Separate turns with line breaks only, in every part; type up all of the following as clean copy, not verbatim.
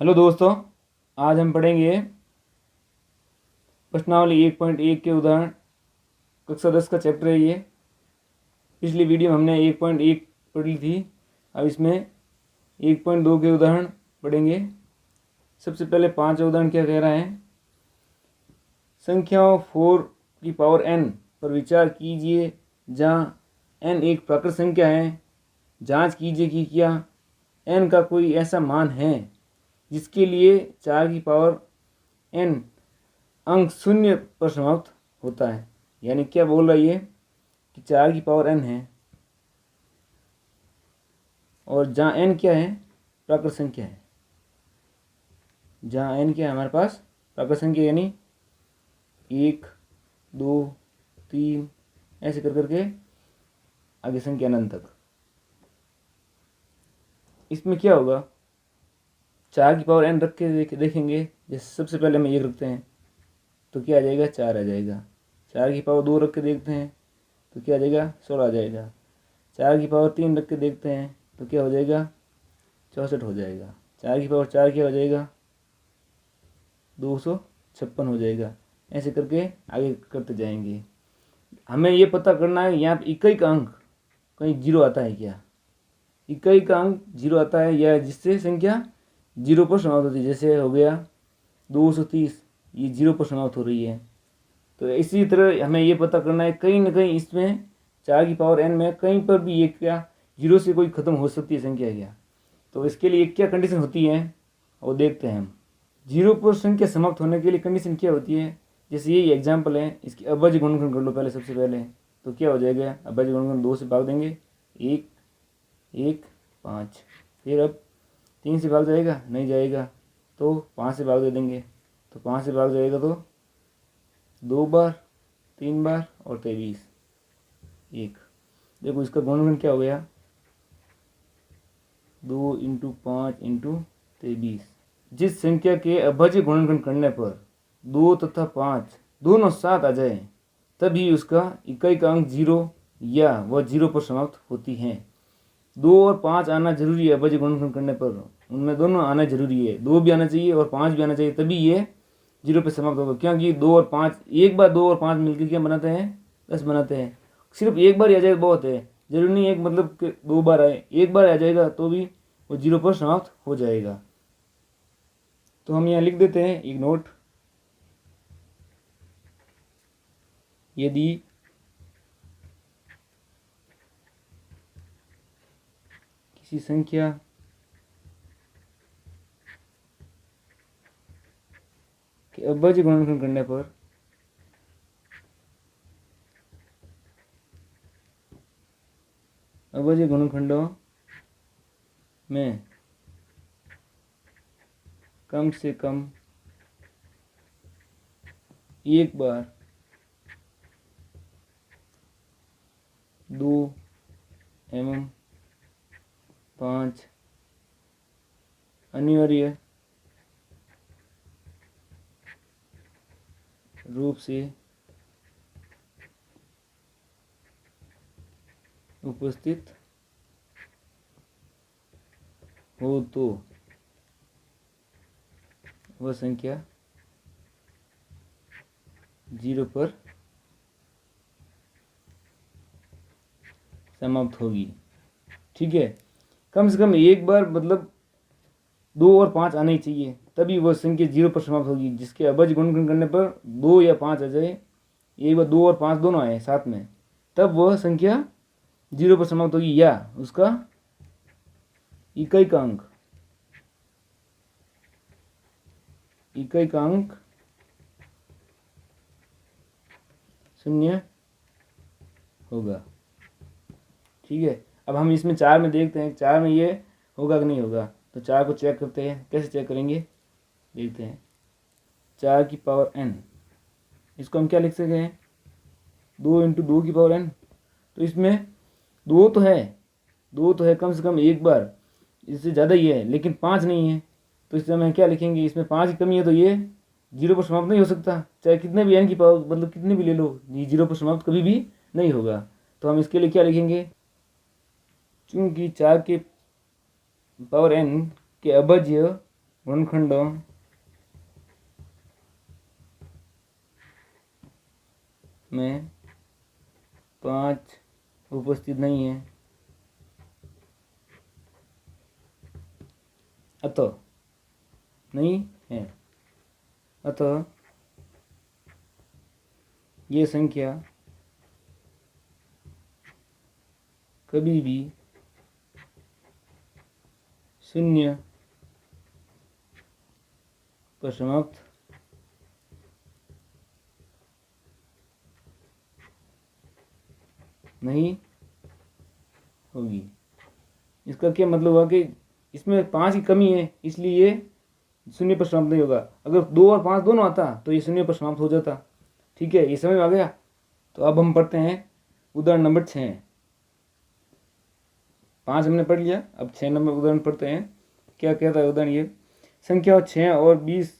Hello दोस्तों, आज हम पढ़ेंगे प्रश्नावली 1.1 के उदाहरण। कक्षा 10 का चैप्टर है ये। पिछली वीडियो में हमने 1.1 पढ़ ली थी। अब इसमें 1.2 के उदाहरण पढ़ेंगे। सबसे पहले 5 उदाहरण क्या कह रहा है। संख्याओं 4 की पावर n पर विचार कीजिए जहाँ n एक प्राकृत संख्या है। जांच कीजिए कि क्या n का कोई ऐसा मान है जिसके लिए 4 की पावर n अंक 0 पर समाप्त होता है। यानी क्या बोल रहा है ये कि 4 की पावर n है और जहाँ n क्या है, प्राकृत संख्या है। जहाँ n क्या है हमारे पास, प्राकृत संख्या, यानी 1 2 3 ऐसे कर करके आगे संख्या अनंत तक। इसमें क्या होगा, 4 की पावर n रख के देखेंगे। जैसे सबसे पहले हम 1 रखते हैं तो क्या आ जाएगा, 4 आ जाएगा। 4 की पावर 2 रख के देखते हैं तो क्या आ जाएगा, 16 आ जाएगा। 4 की पावर 3 रख के देखते हैं तो क्या हो जाएगा, 64 हो जाएगा। 4 की पावर 4 क्या हो जाएगा, 256 हो जाएगा। ऐसे करके आगे करते जाएंगे। हमें ये पता करना है यहाँ पर इकाई का अंक कहीं जीरो आता है क्या। इकाई का अंक जीरो आता है या जिससे संख्या जीरो पर समाप्त होती है। जैसे हो गया 230, ये जीरो पर समाप्त हो रही है। तो इसी तरह हमें ये पता करना है कहीं ना कहीं इसमें 4 की पावर n में कहीं पर भी ये क्या जीरो से कोई ख़त्म हो सकती है संख्या क्या। तो इसके लिए क्या कंडीशन होती है वो देखते हैं हम। जीरो पर संख्या समाप्त होने के लिए कंडीशन क्या होती है। जैसे ये एग्जाम्पल है, इसकी अभाज्य गुणनखंड कर लो पहले। सबसे पहले तो क्या हो जाएगा, अभाज्य गुणनखंड 2 से भाग देंगे, 1 1 5। फिर अब 3 से भाग जाएगा, नहीं जाएगा तो 5 से भाग दे देंगे, तो 5 से भाग जाएगा तो 2 बार, 3 बार और 23 1। देखो इसका गुणनखंड क्या हो गया, 2 × 5 × 23। जिस संख्या के अभाज्य गुणनखंड करने पर 2 तथा 5 दोनों साथ आ जाए तभी उसका इकाई का अंक जीरो या वह जीरो पर समाप्त होती हैं। 2 और 5 आना जरूरी है अभाज्य गुणनखंड करने पर, उनमें दोनों आना जरूरी है। 2 भी आना चाहिए और 5 भी आना चाहिए, तभी ये जीरो पे समाप्त होगा। क्योंकि 2 और 5 एक बार 2 और 5 मिलकर क्या बनाते हैं, 10 बनाते हैं। सिर्फ एक बार आ जाए बहुत है, जरूरी नहीं है मतलब कि 2 बार आए। एक बार आ जाएगा तो भी वो जीरो पर समाप्त हो जाएगा। तो हम यहाँ लिख देते हैं एक नोट। यदि किसी संख्या के अभाज्य गुणनखंड करने पर अभाज्य गुणनखंडों में कम से कम एक बार 2 एवं 5 अनिवार्य रूप से उपस्थित हो तो वह संख्या जीरो पर समाप्त होगी। ठीक है, कम से कम एक बार मतलब 2 और 5 आने ही चाहिए, तभी वह संख्या जीरो पर समाप्त होगी। जिसके अभाज्य गुणनखंड करने पर 2 या 5 आ जाए, एक बार 2 और 5 दोनों आए साथ में, तब वह संख्या जीरो पर समाप्त होगी या उसका इकाई का अंक शून्य होगा। ठीक है, अब हम इसमें 4 में देखते हैं 4 में ये होगा कि नहीं होगा। तो 4 को चेक करते हैं, कैसे चेक करेंगे देखते हैं। 4 की पावर n, इसको हम क्या लिख सकते हैं, 2 × 2 की पावर n। तो इसमें 2 तो है कम से कम एक बार, इससे ज़्यादा ही है, लेकिन 5 नहीं है। तो इससे हम क्या लिखेंगे, इसमें 5 की कमी है तो ये जीरो पर समाप्त नहीं हो सकता। चाहे कितने भी n की पावर मतलब कितने भी ले लो, ये जीरो पर समाप्त कभी भी नहीं होगा। तो हम इसके लिए क्या लिखेंगे, चूंकि 4 के पावर n के अभाज्य गुणनखंडों में 5 उपस्थित नहीं है, अतः नहीं है, अतः ये संख्या कभी भी शून्य पर समाप्त नहीं होगी। इसका क्या मतलब हुआ कि इसमें 5 की कमी है, इसलिए ये शून्य पर समाप्त नहीं होगा। अगर 2 और 5 दोनों आता तो ये शून्य पर समाप्त हो जाता। ठीक है, ये समझ में आ गया। तो अब हम पढ़ते हैं उदाहरण नंबर 6। 5 हमने पढ़ लिया, अब 6 नंबर उदाहरण पढ़ते हैं। क्या कहता है उदाहरण ये, संख्या 6 और 20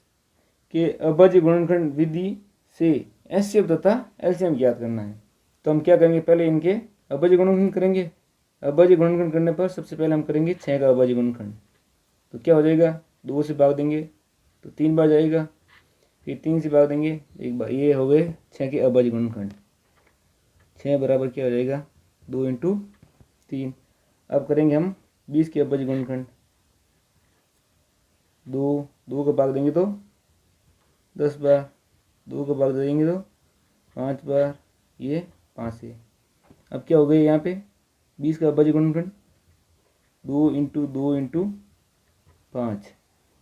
के अभाज्य गुणनखंड विधि से एचसीएफ तथा एलसीएम ज्ञात करना है। तो हम क्या करेंगे, पहले इनके अभाज्य गुणनखंड करेंगे। अभाज्य गुणनखंड करने पर सबसे पहले हम करेंगे 6 का अभाज्य गुणनखंड। तो क्या हो जाएगा, 2 से भाग देंगे तो 3 बार जाएगा, फिर 3 से भाग देंगे 1 बार। ये हो गए 6 के अभाज्य गुणनखंड। 6 बराबर क्या हो जाएगा, 2 × 3। अब करेंगे हम 20 के अभाज्य गुणनखंड। 2 का भाग देंगे तो 10 बार, 2 का भाग देंगे तो 5 बार, ये 5 है। अब क्या हो गया यहाँ पे 20 का अभाज्य गुणनखंड 2 × 2 × 5।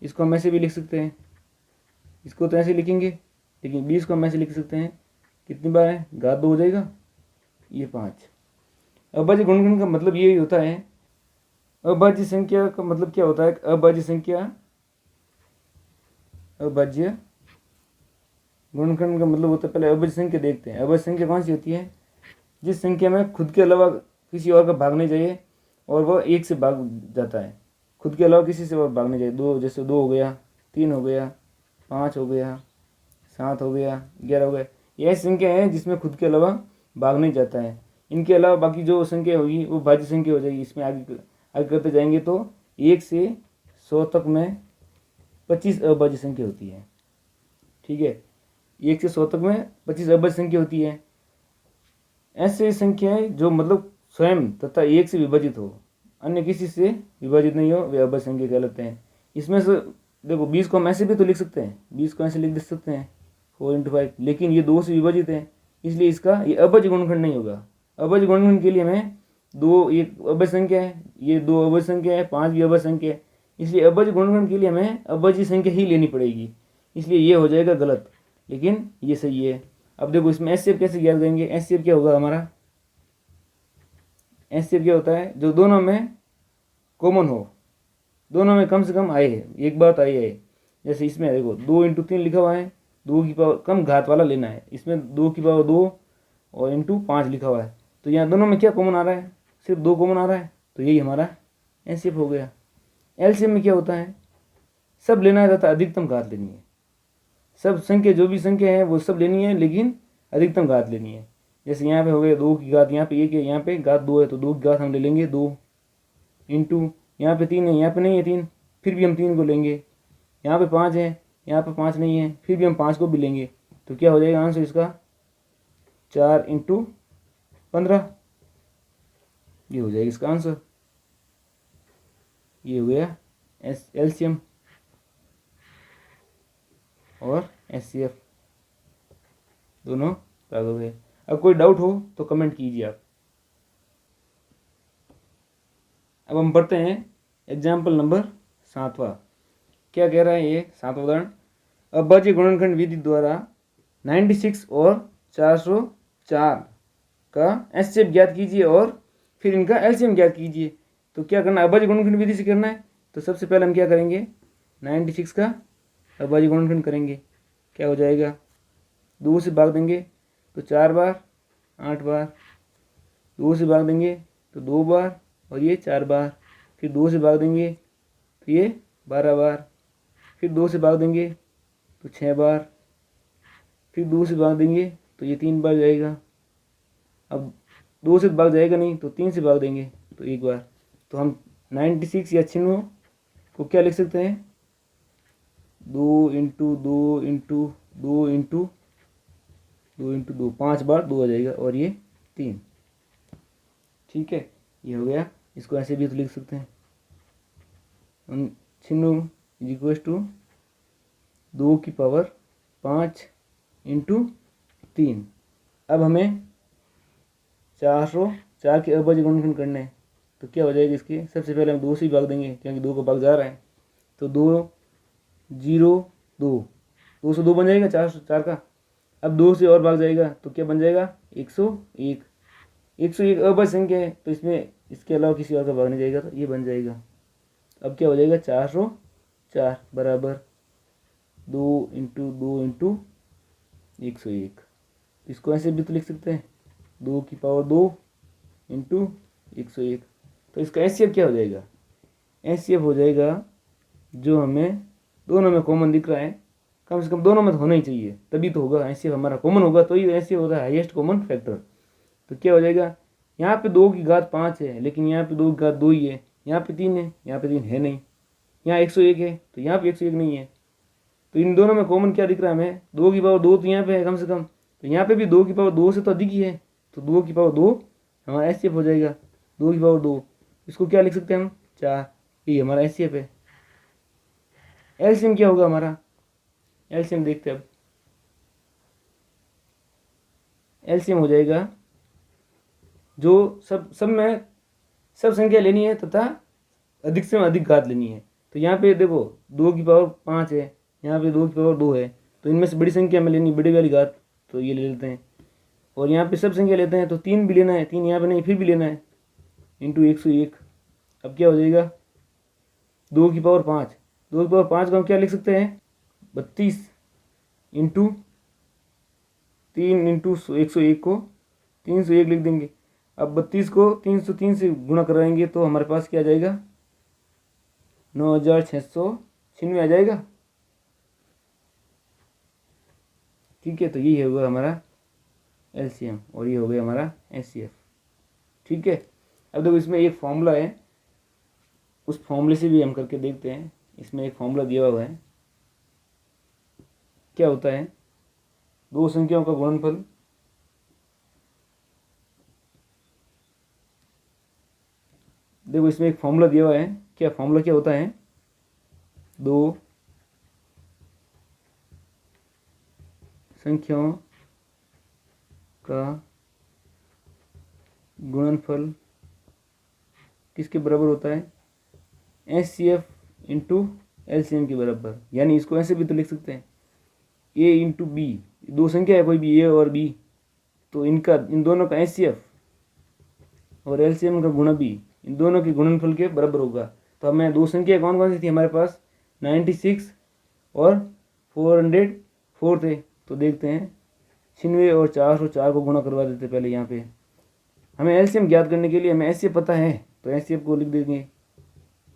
इसको हम ऐसे भी लिख सकते हैं, इसको तो ऐसे लिखेंगे, लेकिन 20 को हम ऐसे लिख सकते हैं। कितनी बार है, घात 2 हो जाएगा, ये 5। अभाज्य गुणनखंड का मतलब यही होता है। अभाज्य संख्या का मतलब क्या होता है, अभाज्य संख्या, अभाज्य गुणनखंड का मतलब होता है, पहले अभाज्य संख्या देखते हैं। अभाज्य संख्या कौन सी होती है, जिस संख्या में खुद के अलावा किसी और का भाग नहीं चाहिए और वह 1 से भाग जाता है। खुद के अलावा किसी से और भाग नहीं चाहिए। 2 जैसे 2 हो गया, 3 हो गया, 5 हो गया, 7 हो गया, 11 हो गया। यह संख्या है जिसमें खुद के अलावा भाग नहीं जाता है। इनके अलावा बाकी जो संख्या होगी वो भाज्य संख्या हो जाएगी। इसमें आगे करते जाएंगे तो 1 से 100 तक में 25 अभाज्य संख्या होती है। ठीक है, 1 से 100 तक में 25 अभाज्य संख्या होती है। ऐसे संख्याएं जो मतलब स्वयं तथा 1 से विभाजित हो, अन्य किसी से विभाजित नहीं हो, वे अभाज्य संख्या कहलाते हैं। इसमें से देखो 20 को हम ऐसे भी तो लिख सकते हैं, 20 को ऐसे लिख दे सकते हैं 4 × 5, लेकिन ये 2 से विभाजित है, इसलिए इसका ये अभाज्य गुणनखंड नहीं होगा। अभाज्य गुणनखंड के लिए हमें 2 एक अभाज्य संख्या है, ये 2 अभाज्य संख्या है, 5 भी अभाज्य संख्या है, इसलिए अभाज्य गुणनखंड के लिए हमें अभाज्य संख्या ही लेनी पड़ेगी। इसलिए ये हो जाएगा गलत, लेकिन ये सही है। अब देखो इसमें एचसीएफ कैसे ज्ञात करेंगे। एचसीएफ क्या होगा हमारा, एचसीएफ क्या होता है, जो दोनों में कॉमन हो, दोनों में कम से कम आए है, एक बात आई है। जैसे इसमें देखो 2 × 3 लिखा हुआ है, 2 की पावर कम घात वाला लेना है। इसमें 2 की पावर 2 और × 5 लिखा हुआ है, तो यहाँ दोनों में क्या कॉमन आ रहा है, सिर्फ 2 कॉमन आ रहा है, तो यही हमारा एचसीएफ हो गया। एलसीएम में क्या होता है, सब लेना है तथा अधिकतम घात लेनी है। सब संख्या जो भी संख्या है वो सब लेनी है, लेकिन अधिकतम घात लेनी है। जैसे यहाँ पे हो गया 2 की घात, यहाँ पे 1 है, यहाँ पे घात 2 है, तो 2 की घात हम ले लेंगे 2 × यहाँ पे 3 है, यहाँ पे नहीं है 3, फिर भी हम 3 को लेंगे। यहाँ पे 5 है, यहाँ पे 5 नहीं है, फिर भी हम 5 को भी लेंगे। तो क्या हो जाएगा आंसर इसका 4 × 15, ये हो जाएगा इसका आंसर। ये हो गया एलसीएम और एचसीएफ दोनों प्राप्त हो गए। अब कोई डाउट हो तो कमेंट कीजिए आप। अब हम पढ़ते हैं एग्जाम्पल नंबर 7वां। क्या कह रहा है ये 7वां उदाहरण, अभाज्य गुणनखंड विधि द्वारा 96 और 404 का एचसीएफ ज्ञात कीजिए और फिर इनका एलसीएम ज्ञात कीजिए। तो क्या करना है, अभाज्य गुणनखंड विधि से करना है। तो सबसे पहले हम क्या करेंगे, 96 का अभाज्य गुणनखंड करेंगे। क्या हो जाएगा, 2 से भाग देंगे तो 4 बार, 8 बार, 2 से भाग देंगे तो 2 बार और ये 4 बार, फिर 2 से भाग देंगे तो ये 12 बार, फिर 2 से भाग देंगे तो 6 बार, फिर 2 से भाग देंगे तो ये 3 बार जाएगा। अब 2 से भाग जाएगा नहीं तो 3 से भाग देंगे तो 1 बार। तो हम 96 या 96 को क्या लिख सकते हैं, 2 इंटू 2 इंटू 2 इंटू 2 इंटू 2, 5 बार 2 आ जाएगा, और ये 3। ठीक है, ये हो गया। इसको ऐसे भी तो लिख सकते हैं, 96 इज इक्वल टू 2 की पावर 5 इंटू 3। अब हमें 404 के अभाज्य गुणनखंड करने हैं, तो क्या हो जाएगा इसके, सबसे पहले हम 2 से ही भाग देंगे क्योंकि 2 को भाग जा रहा है, तो 2 0 2, 2 से 2 बन जाएगा 404 का। अब 2 से और भाग जाएगा तो क्या बन जाएगा 101। 101 अभाज्य संख्या है, तो इसमें इसके अलावा किसी और का भाग नहीं जाएगा, तो ये बन जाएगा। अब क्या हो जाएगा 404 बराबर 2 इंटू 2 इंटू 101। इसको ऐसे भी तो लिख सकते हैं, 2 की पावर 2 इंटू 101। तो इसका एचसीएफ क्या हो जाएगा, एचसीएफ हो जाएगा जो हमें दोनों में कॉमन दिख रहा है, कम से कम दोनों में तो होना ही चाहिए, तभी तो होगा एचसीएफ हमारा कॉमन होगा, तो ये एचसीएफ होता है हाईएस्ट कॉमन फैक्टर। तो क्या हो जाएगा, यहाँ पे 2 की घात 5 है, लेकिन यहाँ पे 2 की घात 2 ही है, यहाँ पे 3 है, यहाँ पे 3 है नहीं, यहाँ 101 है तो यहाँ पे 101 नहीं है। तो इन दोनों में कॉमन क्या दिख रहा है हमें, 2 की पावर 2 तो यहाँ पे है कम से कम, तो यहाँ पे भी 2 की पावर 2 से तो अधिक ही है, तो 2 की पावर 2 हमारा एचसीएफ हो जाएगा। 2 की पावर 2, इसको क्या लिख सकते हैं हम 4, ये हमारा एचसीएफ है। एलसीएम क्या होगा हमारा, एलसीएम देखते हैं अब। एलसीएम हो जाएगा जो सब में सब संख्या लेनी है तथा अधिक से अधिक घात लेनी है। तो यहाँ पे देखो 2 की पावर 5 है, यहाँ पे 2 की पावर 2 है, तो इनमें से बड़ी संख्या में लेनी, बड़ी वाली घात, तो ये ले लेते हैं। और यहाँ पे सब संख्या लेते हैं तो 3 भी लेना है, 3 यहाँ पे नहीं फिर भी लेना है, इंटू 101। अब क्या हो जाएगा 2 की पावर 5, 2 की पावर 5 को हम क्या लिख सकते हैं 32 इंटू 3 इंटू 101 को 301 लिख देंगे। अब 32 को 303 से गुणा कराएंगे तो हमारे पास क्या आ जाएगा 9696 आ जाएगा। ठीक है, तो ये होगा हमारा एलसीएम और ये हो गया हमारा एचसीएफ। ठीक है, अब देखो इसमें एक फॉर्मूला है, उस फॉर्मूले से भी हम करके देखते हैं। इसमें एक फॉर्मूला दिया हुआ है, क्या होता है, दो संख्याओं का गुणनफल देखो इसमें एक फॉर्मूला दिया हुआ है, क्या फॉर्मूला क्या होता है, दो संख्याओं का गुणनफल किसके बराबर होता है, एचसीएफ इंटू एलसीएम के बराबर। यानी इसको ऐसे भी तो लिख सकते हैं ए इंटू बी, दो संख्या है कोई भी ए और बी, तो इनका इन दोनों का एचसीएफ और एलसीएम का गुणा बी इन दोनों के गुणनफल के बराबर होगा। तो हमें दो संख्या कौन कौन सी थी हमारे पास, 96 और 404 थे। तो देखते हैं 96 और 404 को गुणा करवा देते पहले। यहाँ पे हमें एलसीएम ज्ञात करने के लिए हमें एचसीएफ पता है, तो एचसीएफ को लिख देंगे,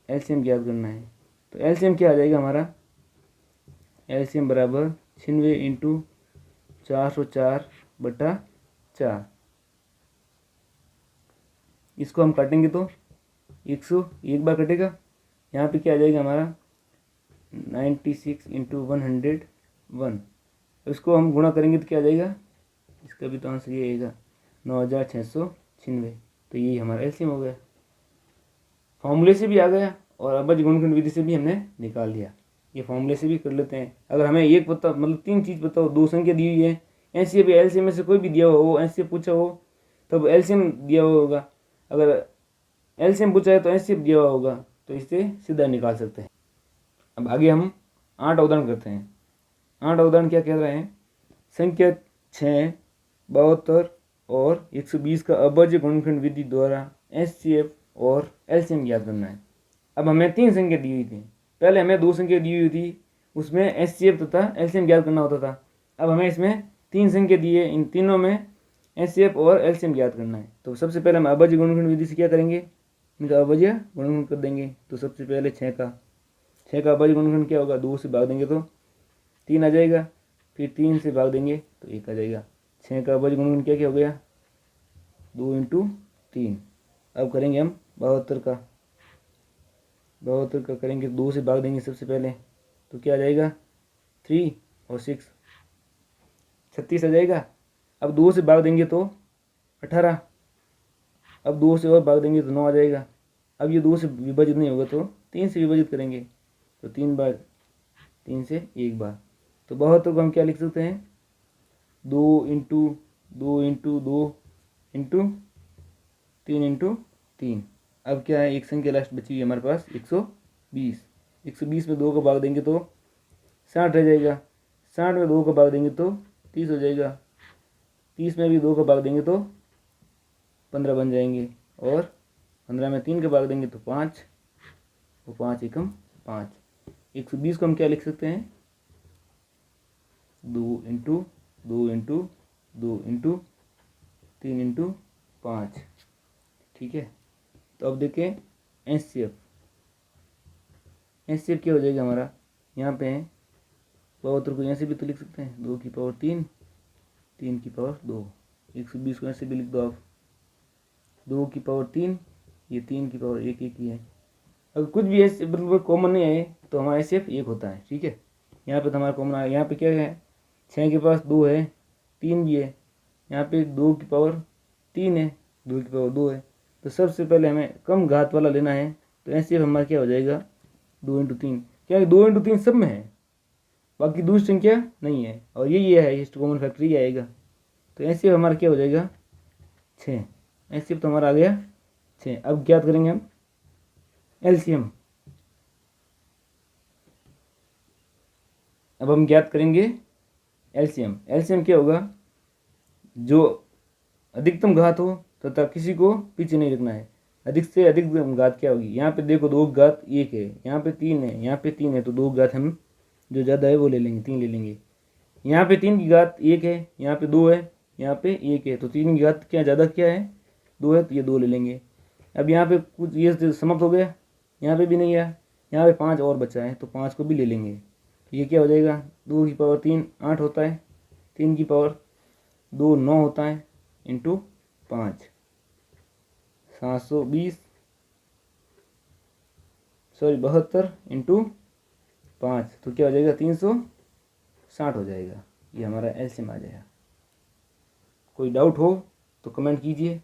एलसीएम ज्ञात करना है। तो एलसीएम क्या आ जाएगा हमारा, एलसीएम बराबर 96 इंटू 404/4। इसको हम काटेंगे तो 101 बार कटेगा। यहाँ पे क्या आ जाएगा हमारा 96 इंटू 101। इसको हम गुणा करेंगे तो क्या आ जाएगा, इसका भी तो आंसर ये आएगा 9696। तो यही हमारा एलसीएम हो गया, फॉर्मूले से भी आ गया और अभाज्य गुणनखंड विधि से भी हमने निकाल लिया। ये फॉर्मूले से भी कर लेते हैं। अगर हमें एक पता मतलब तीन चीज़ पता हो, दो संख्या दी हुई है, एचसीएफ या एलसीएम में से कोई भी दिया हो, एचसीएफ पूछा हो तब एलसीएम दिया हुआ होगा, अगर एलसीएम पूछा है तो एचसीएफ दिया हुआ होगा, तो इससे सीधा निकाल सकते हैं। अब आगे हम 8 उदाहरण करते हैं। 8 उदाहरण क्या कह रहे हैं, संख्या 6, 72 और 120 का अभाज्य गुणनखंड विधि द्वारा एचसीएफ और एलसीएम ज्ञात करना है। अब हमें तीन संख्या दी हुई थी, पहले हमें दो संख्या दी हुई थी, उसमें एचसीएफ तथा एलसीएम ज्ञात करना होता था। अब हमें इसमें तीन संख्या दी है, इन तीनों में एचसीएफ और एलसीएम ज्ञात करना है। तो सबसे पहले हम अभाज्य गुणनखंड विधि से क्या करेंगे, इनका अभाज्य गुणनखंड कर देंगे। तो सबसे पहले 6 का अभाज्य गुणनखंड क्या होगा, 2 से भाग देंगे तो 3 आ जाएगा, फिर 3 से भाग देंगे तो 1 आ जाएगा। 6 का अभाज्य गुणनखंड क्या हो गया 2 इंटू 3। अब करेंगे हम 72 का करेंगे, 2 से भाग देंगे सबसे पहले तो क्या आ जाएगा 3 और 6 36 आ जाएगा। अब 2 से भाग देंगे तो 18, अब 2 से और भाग देंगे तो 9 आ जाएगा। अब ये 2 से विभाजित नहीं होगा तो 3 से विभाजित करेंगे तो 3 बार 3 से 1 बार, तो 72 को हम क्या लिख सकते हैं 2 इंटू 2 इंटू 2 इंटू 3 इंटू 3। अब क्या है एक संख्या लास्ट बची हुई हमारे पास 120। 120 में 2 को भाग देंगे तो 60 रह जाएगा। 60 में 2 को भाग देंगे तो 30 हो जाएगा। 30 में भी 2 को भाग देंगे तो 15 बन जाएंगे। और 15 में 3 को भाग देंगे तो 5, वो 5 एकम 5। 120 को हम क्या लिख सकते हैं 2 इंटू 2 इंटू 2 इंटू 3 इंटू 5। ठीक है, तो अब देखें एचसीएफ क्या हो जाएगा हमारा, यहाँ पे है 72 को यहाँ से भी तो लिख सकते हैं 2 की पावर 3, 3 की पावर 2। 120 को ऐसे भी लिख दो आप 2 की पावर 3, ये 3 की पावर 1 1 ही है। अगर कुछ भी ऐसे मतलब कॉमन नहीं आए तो हमारा एचसीएफ 1 होता है। ठीक है, यहाँ पे तो हमारा कॉमन आया, यहाँ पे क्या है 6 के पास 2 है, 3 भी है, यहाँ पे 2 की पावर 3 है, 2 की पावर 2 है। तो सबसे पहले हमें कम घात वाला लेना है, तो एचसीएफ हमारा क्या हो जाएगा 2 इंटू 3, क्या 2 इंटू 3 सब में है, बाकी दूसरी संख्या नहीं है, और ये है इस कॉमन फैक्टर ये आएगा। तो एचसीएफ हमारा क्या हो जाएगा 6। एचसीएफ तो हमारा आ गया 6। अब ज्ञात करेंगे हम एलसीएम। अब हम ज्ञात करेंगे एलसीएम। एलसीएम क्या होगा, जो अधिकतम घात हो तथा किसी को पीछे नहीं रखना है। अधिक से अधिक घात क्या होगी, यहाँ पे देखो 2 घात 1 है, यहाँ पे 3 है, यहाँ पे 3 है, तो 2 घात हम जो ज़्यादा है वो ले लेंगे, 3 ले लेंगे। यहाँ पे 3 की घात 1 है, यहाँ पे 2 है, यहाँ पे 1 है, तो 3 की घात क्या ज़्यादा क्या है 2 है, तो ये 2 ले लेंगे। अब यहाँ पे कुछ ये समाप्त हो गया, यहाँ पे भी नहीं है, यहाँ पे 5 और बचा है, तो 5 को भी ले लेंगे। तो ये क्या हो जाएगा 2 की पावर 3 8 होता है, 3 की पावर 2 9 होता है, इंटू 5 720 सॉरी 72 इंटू 5, तो क्या हो जाएगा 360 हो जाएगा। ये हमारा एलसीएम आ जाएगा। कोई डाउट हो तो कमेंट कीजिए।